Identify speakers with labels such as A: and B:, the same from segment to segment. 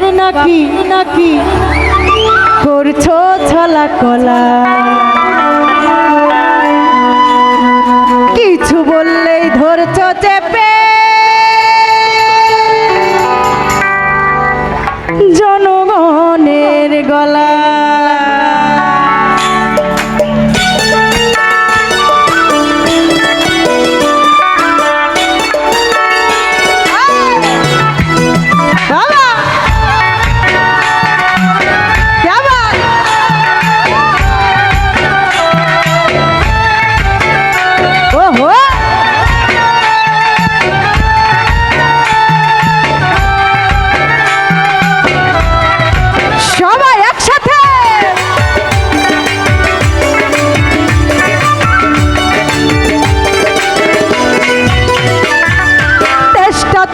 A: বাপের নাকি নাকি করছো ছলা কলা, কিছু বললেই ধরছো চেপে জনগণের গলা।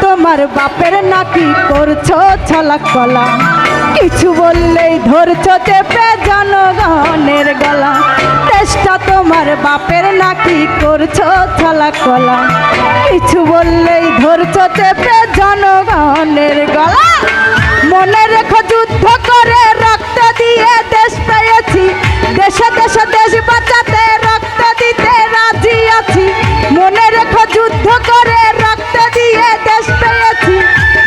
A: তোমার বাপের নাকি করছো ছলা কলা, কিছু বললেই ধরছো চেপে জনগণের গলা। চেষ্টা তোমার বাপের নাকি করছো ছলা কলা, কিছু বললেই ধরছো চেপে জনগণের গলা। মনে রেখো যুদ্ধ করে রক্ত দিয়ে দেশ পেয়েছি, দেশে দেশে দেশ বাঁচাতে রক্ত দিতে রাজি আছি। মনে রেখো যুদ্ধ করে রক্ত দিয়ে দেশ পেয়েছি,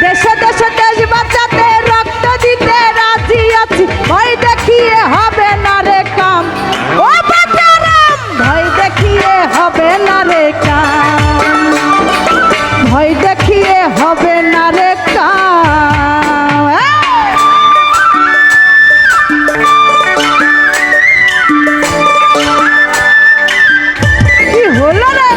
A: দেশে দেশে দেশ বাঁচাতে রক্ত দিতে রাজি আছি। ভয় দেখিয়ে হবে না রে কাম, ও বাচ্চারাম ভয় দেখিয়ে হবে না রে কাম, ভয় দেখিয়ে হবে না রে কাম। কি হলো রে?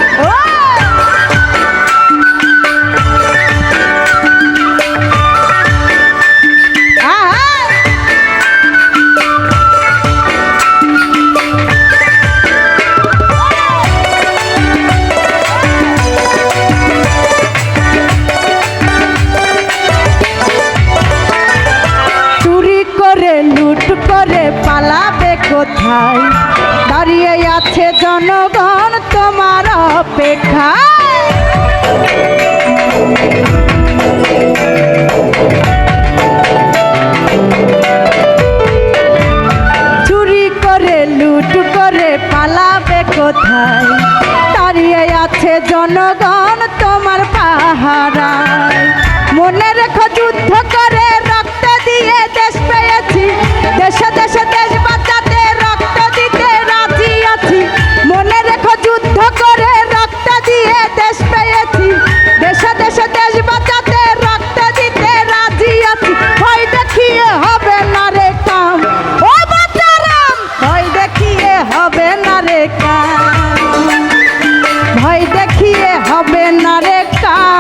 A: লুট করে পালাবে কোথায়, দাঁড়িয়ে আছে জনগণ তোমার অপেক্ষায়। চুরি করে লুট করে পালাবে কোথায়, দাঁড়িয়ে আছে জনগণ তোমার পাহারায়। মনে রেখো যুদ্ধ করে রক্ত দিয়ে দেশ পেয়েছি, দেশে দেশে দেশ বাঁচাতে রক্ত দিতে রাজি আছি। মনে রেখো যুদ্ধ করে রক্ত দিয়ে দেশ পেয়েছি, দেশে দেশে দেশ বাঁচাতে রক্ত দিতে রাজি আছি। ভয় দেখিয়ে হবে না রে কাম, ও বাচ্চারাম ভয় দেখিয়ে হবে না রে কাম, ভয় দেখিয়ে হবে না রে কাম।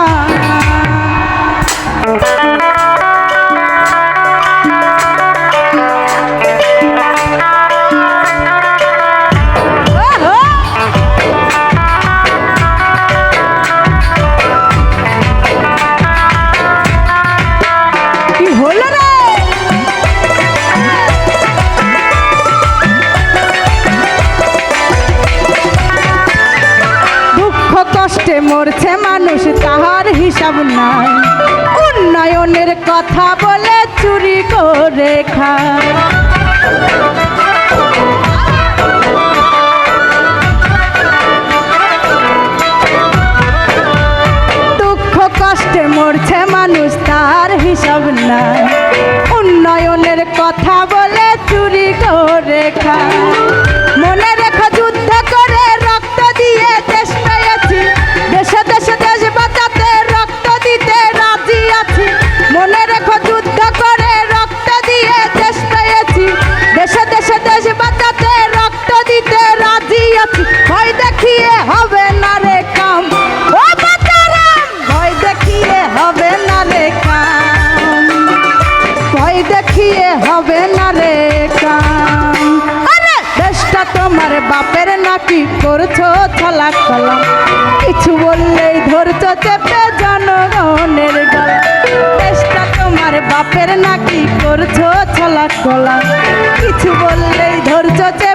A: কষ্টে মরছে মানুষ তাহার হিসাব নাই, উন্নয়নের কথা বলে চুরি করে খায়। দুঃখ কষ্টে মরছে মানুষ তার হিসাব নাই, উন্নয়নের কথা বলে চুরি করে খায়। মনে রেখো যুদ্ধ করে রক্ত দিয়ে দেশ পেয়েছি, দেশে দেশে দেশ বাঁচাতে রক্ত দিতে রাজি আছি। মনে রেখো যুদ্ধ করে রক্ত দিয়ে দেশ পেয়েছি, দেশে দেশে দেশ বাঁচাতে রক্ত দিতে রাজি আছি। ভয় দেখিয়ে হবে না রে কাম, ও বাচ্চারাম ভয় দেখিয়ে হবে না রে কাম, ভয় দেখিয়ে হবে না রে কাম। দেশটা তোমার বাপের নাকি করছো ছলা কলা, কিছু বললেই ধরছো চেপে জনগণের গলা। দেশটা তোমার বাপের নাকি করছো ছলা কলা, কিছু বললেই ধরছো চেপে